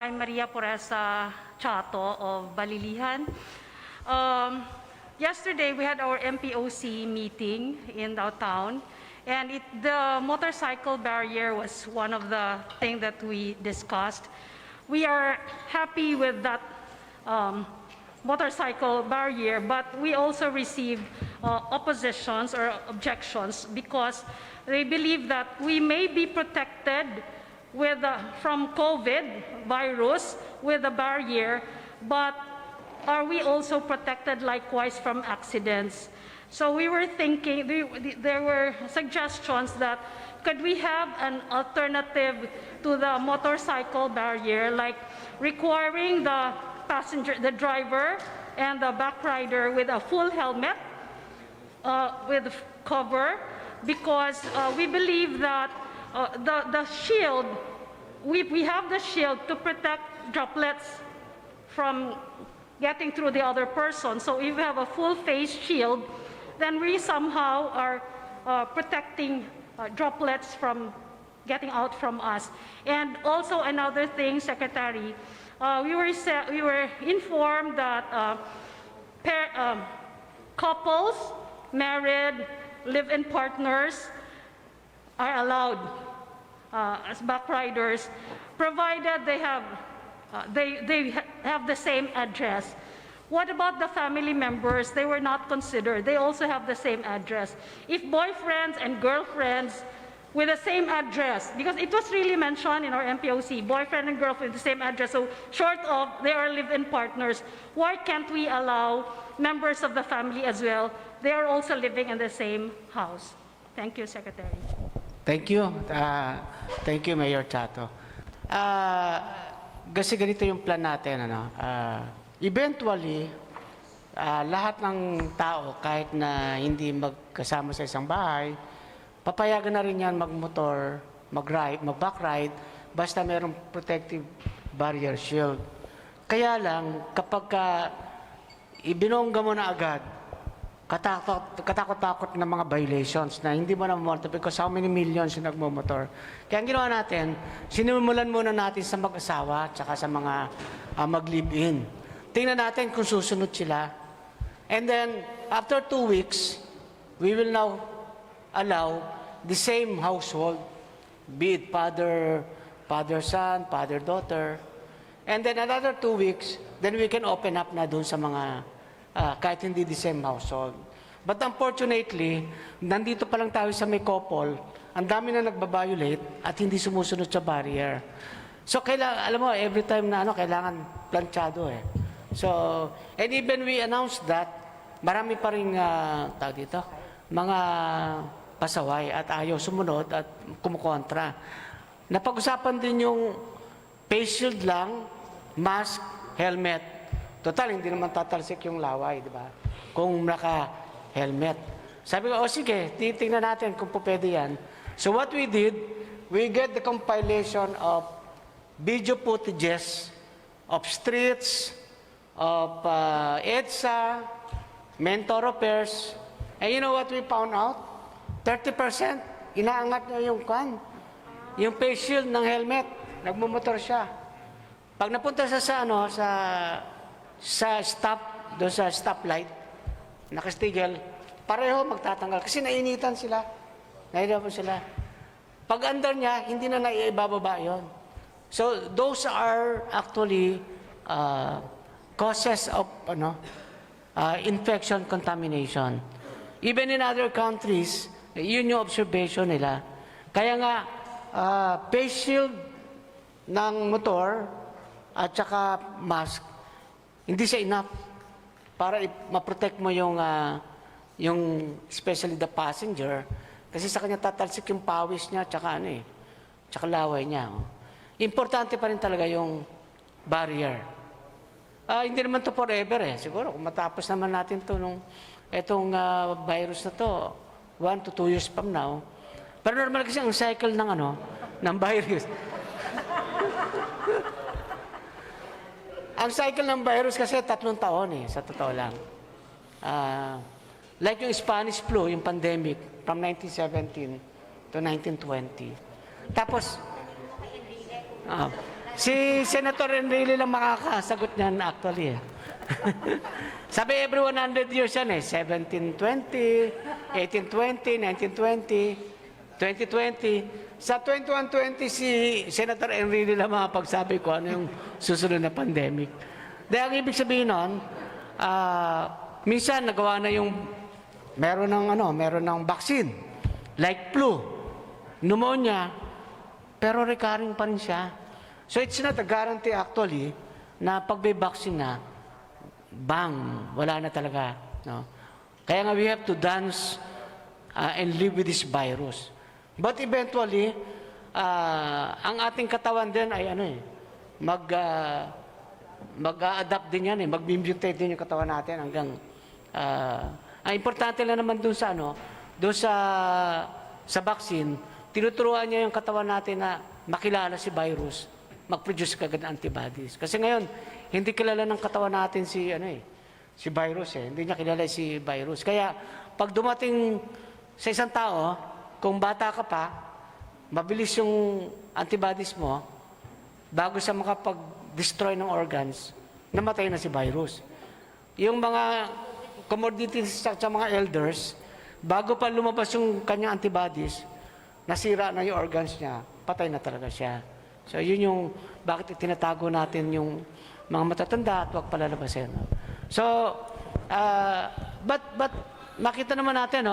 I'm Maria Poresa Chato of Balilihan. Yesterday, we had our MPOC meeting in downtown, and the motorcycle barrier was one of the things that we discussed. We are happy with that motorcycle barrier, but we also received oppositions or objections because they believe that we may be protected from COVID virus with a barrier, but are we also protected likewise from accidents? So we were thinking, there were suggestions that could we have an alternative to the motorcycle barrier, like requiring the passenger, the driver, and the backrider with a full helmet with cover, because we believe that the shield, we have the shield to protect droplets from getting through the other person. So if we have a full face shield, then we somehow are protecting droplets from getting out from us. And also another thing, Secretary, we were informed that couples, married, live-in partners are allowed as backriders, provided they have the same address. What about the family members? They were not considered. They also have the same address. If boyfriends and girlfriends with the same address, because it was really mentioned in our MPOC, boyfriend and girlfriend with the same address, so short of they are live-in partners, why can't we allow members of the family as well? They are also living in the same house. Thank you, Secretary. Thank you. Thank you, Mayor Chato. Kasi ganito yung plan natin. Eventually, lahat ng tao, kahit na hindi magkasama sa isang bahay, papayagan na rin yan magmotor, mag-backride, basta mayroong protective barrier shield. Kaya lang, kapag ibinongga mo na agad, katakot-takot na mga violations na hindi mo na mamotor because how many millions yung nagmumotor. Kaya ang ginawa natin, sinimulan muna natin sa mag-asawa tsaka sa mga mag-live-in. Tingnan natin kung susunod sila. And then, after 2 weeks, we will now allow the same household, be it father-son, father-daughter. And then another 2 weeks, then we can open up na dun sa mga kahit hindi the same household. But unfortunately, nandito pa lang tayo sa may couple, ang dami na nagbabiolate at hindi sumusunod sa barrier. So, alam mo, every time na kailangan planchado eh. So, and even we announced that, marami pa rin, mga pasaway at ayaw sumunod at kumukontra. Napag-usapan din yung face shield lang, mask, helmet. Total, hindi naman tatalsik yung laway, di ba? Kung naka-helmet. Sabi ko, sige, titingnan natin kung pwede yan. So what we did, we get the compilation of video footages of streets, of EDSA, mentor affairs. And you know what we found out? 30%, inaangat niya yung yung face shield ng helmet. Nagmumotor siya. Pag napunta siya sa stoplight, nakastigil, pareho magtatanggal. Kasi nainitan sila. Nahirapan sila. Pag under niya, hindi na naibababa yun. So, those are actually causes of infection contamination. Even in other countries, yun yung observation nila. Kaya nga, face shield ng motor at saka mask, hindi siya enough para ma-protect mo yung especially the passenger, kasi sa kanya tatalsik yung pawis niya tsaka tsaka laway niya. Importante pa rin talaga yung barrier. Hindi naman to forever eh. Siguro kung matapos naman natin to etong virus na to 1 to 2 years from now. Pero normal kasi ang cycle ng virus. Ang cycle ng virus kasi 3 taon sa totoo lang. Like yung Spanish flu, yung pandemic, from 1917 to 1920. Tapos, Si Senator Enrile lang makakasagot niyan actually. Sabi every 100 years yan 1720, 1820, 1920, 2020. Sa 2120 si Senator Enrile lang makapagsabi ko ano yung susunod na pandemic. Dahil ang ibig sabihin nun, minsan nagawa na yung meron ng vaccine like flu, pneumonia, pero recurring pa rin siya. So it's not a guarantee actually na pag may vaccine na, bang, wala na talaga. No? Kaya nga we have to dance and live with this virus. But eventually, ang ating katawan din ay mag-adapt din yan mag-mutate din yung katawan natin hanggang ang importante lang naman doon sa vaccine, tinuturuan niya yung katawan natin na makilala si virus, mag-produce kagad ng antibodies. Kasi ngayon, hindi kilala ng katawan natin si virus Hindi niya kilala si virus. Kaya pag dumating sa isang tao, kung bata ka pa, mabilis yung antibodies mo, bago sa makapag-destroy ng organs, namatay na si virus. Yung mga comorbidities sa mga elders, bago pa lumabas yung kanyang antibodies, nasira na yung organs niya, patay na talaga siya. So yun yung bakit itinatago natin yung mga matatanda at huwag palalabasin. So, but makita naman natin,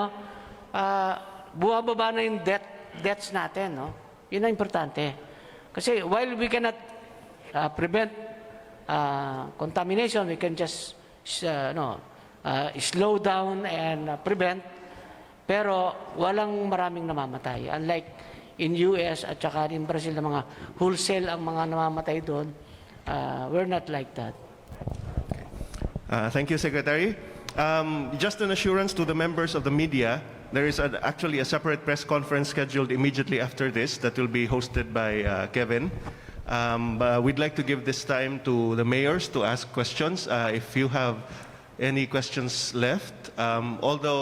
buwababa na yung deaths natin. Yun ang importante. Kasi while we cannot prevent contamination, we can just slow down and prevent, pero walang maraming namamatay. Unlike in US at saka in Brazil na mga wholesale ang mga namamatay doon, we're not like that. Thank you, Secretary. Just an assurance to the members of the media, there is actually a separate press conference scheduled immediately after this that will be hosted by Kevin. But we'd like to give this time to the mayors to ask questions. If you have any questions left, although